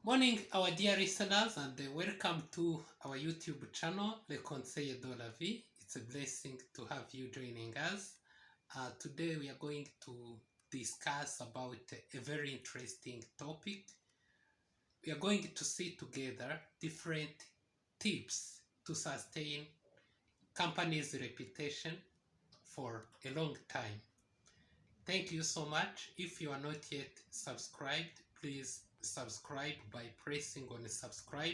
Morning, our dear listeners, and welcome to our YouTube channel, Le Conseil de la Vie. It's a blessing to have you joining us. Today, we are going to discuss about a very interesting topic. We are going to see together different tips to sustain company's reputation for a long time. Thank you so much. If you are not yet subscribed, please subscribe by pressing on subscribe.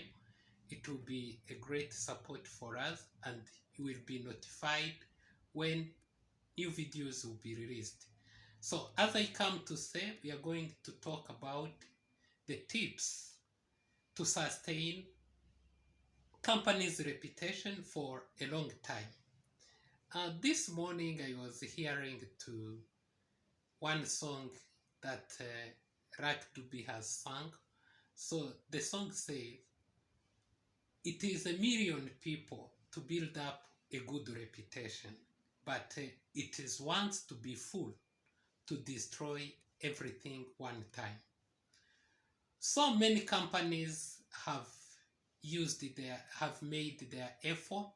It will be a great support for us and you will be notified when new videos will be released. So as I come to say, we are going to talk about the tips to sustain company's reputation for a long time. This morning I was hearing to one song that Rak Dubi has sung. So the song says, it is a million people to build up a good reputation, but it is once to be full to destroy everything one time. So many companies have made their effort.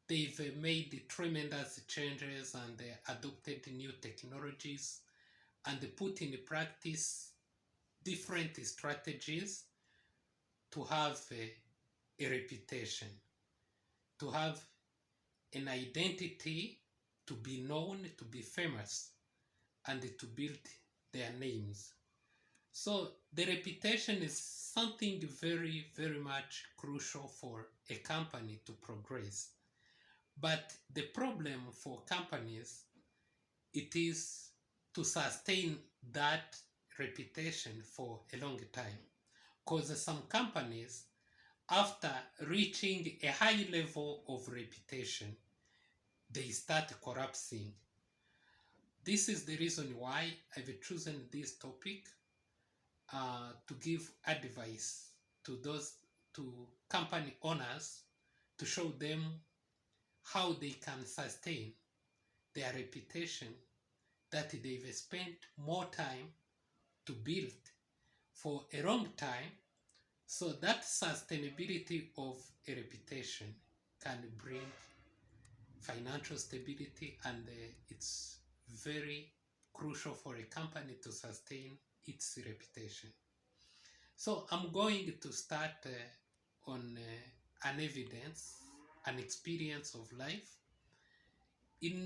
They've made tremendous changes and they adopted new technologies and they put in practice different strategies to have a reputation, to have an identity, to be known, to be famous, and to build their names. So the reputation is something very, very much crucial for a company to progress. But the problem for companies, it is to sustain that reputation for a long time. Because some companies, after reaching a high level of reputation, they start collapsing. This is the reason why I've chosen this topic to give advice to company owners, to show them how they can sustain their reputation that they've spent more time to build for a long time. So that sustainability of a reputation can bring financial stability, and it's very crucial for a company to sustain its reputation. So I'm going to start on an evidence, an experience of life. In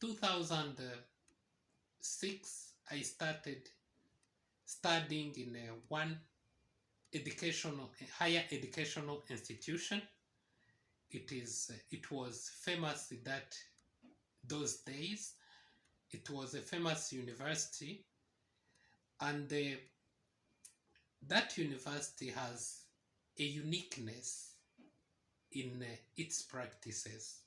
2006, I started studying in one higher educational institution. It was famous those days. It was a famous university, and that university has a uniqueness in its practices.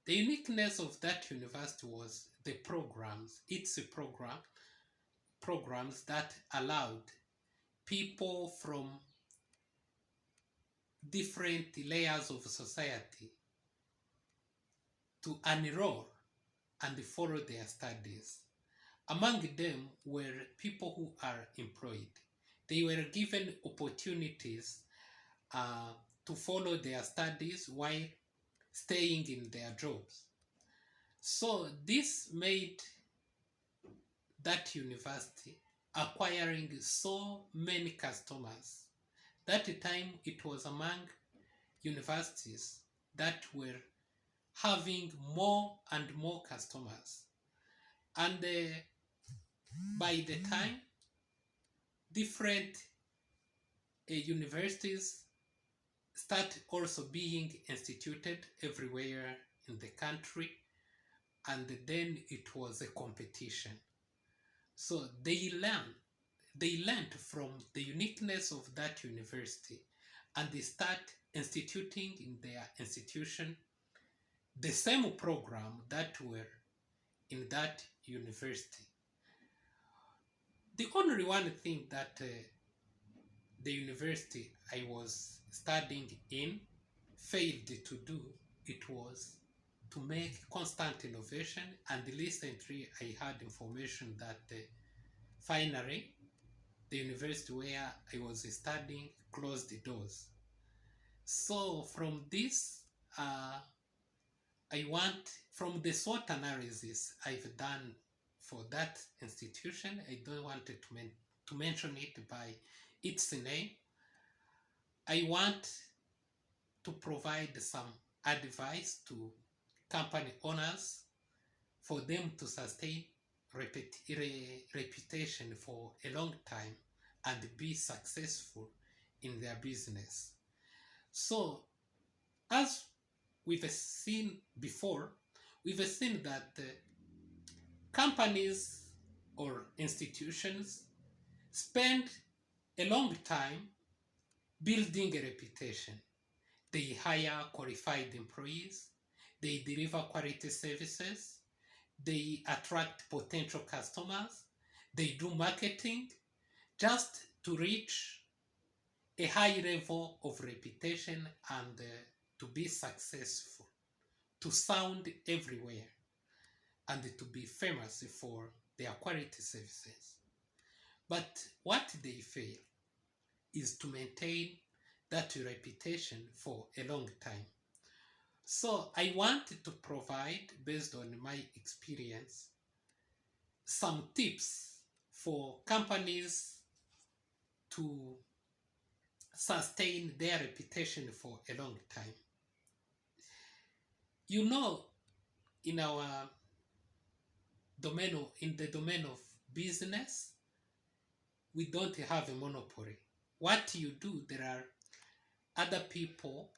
The uniqueness of that university was the programs. It's a programs that allowed people from different layers of society to enroll and follow their studies. Among them were people who are employed. They were given opportunities to follow their studies while staying in their jobs. So this made that university acquiring so many customers. That time it was among universities that were having more and more customers. And by the time, different universities start also being instituted everywhere in the country, and then it was a competition. So they learned from the uniqueness of that university, and they start instituting in their institution the same program that were in that university. The only one thing that the university I was studying in failed to do, it was to make constant innovation. And recently I had information that finally the university where I was studying closed the doors. So from this, from the SWOT analysis I've done for that institution, I don't want to mention it by its name. I want to provide some advice to company owners for them to sustain reputation for a long time and be successful in their business. So, as we've seen before, we've seen that companies or institutions spend a long time building a reputation. They hire qualified employees, they deliver quality services, they attract potential customers, they do marketing just to reach a high level of reputation and to be successful, to sound everywhere, and to be famous for their quality services. But what they fail is to maintain that reputation for a long time. So I wanted to provide, based on my experience, some tips for companies to sustain their reputation for a long time. You know, in our in the domain of business, we don't have a monopoly. What you do, there are other people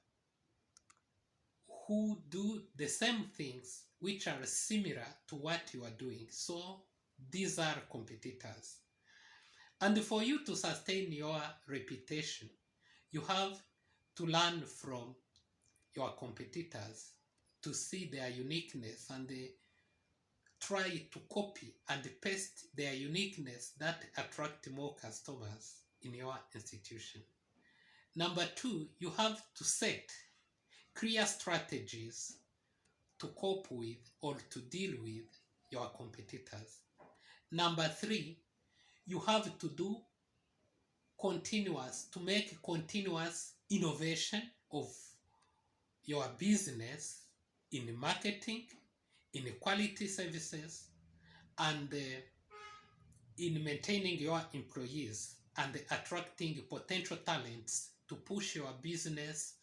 who do the same things which are similar to what you are doing. So these are competitors. And for you to sustain your reputation, you have to learn from your competitors to see their uniqueness and try to copy and paste their uniqueness that attract more customers in your institution. Number two, you have to set clear strategies to cope with or to deal with your competitors. Number three, you have to make continuous innovation of your business in marketing, in quality services, and in maintaining your employees and attracting potential talents to push your business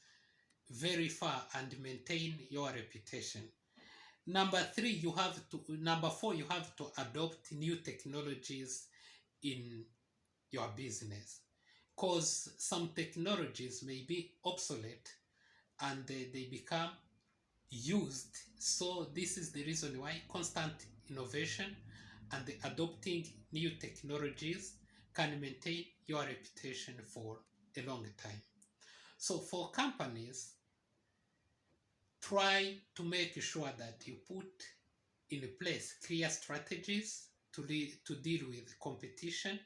very far and maintain your reputation. Number four, you have to adopt new technologies in your business, because some technologies may be obsolete and they become used. So this is the reason why constant innovation and adopting new technologies can maintain your reputation for a long time. So for companies, try to make sure that you put in place clear strategies to deal with competition,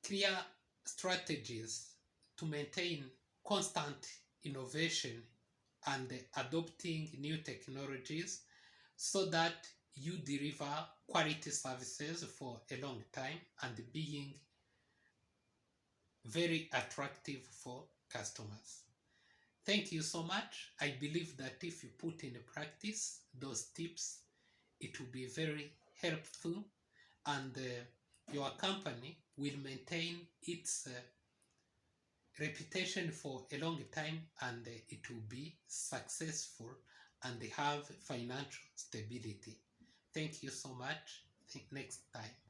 clear strategies to maintain constant innovation and adopting new technologies so that you deliver quality services for a long time and being very attractive for customers. Thank you so much. I believe that if you put in practice those tips, it will be very helpful and your company will maintain its reputation for a long time and it will be successful and have financial stability. Thank you so much. Next time.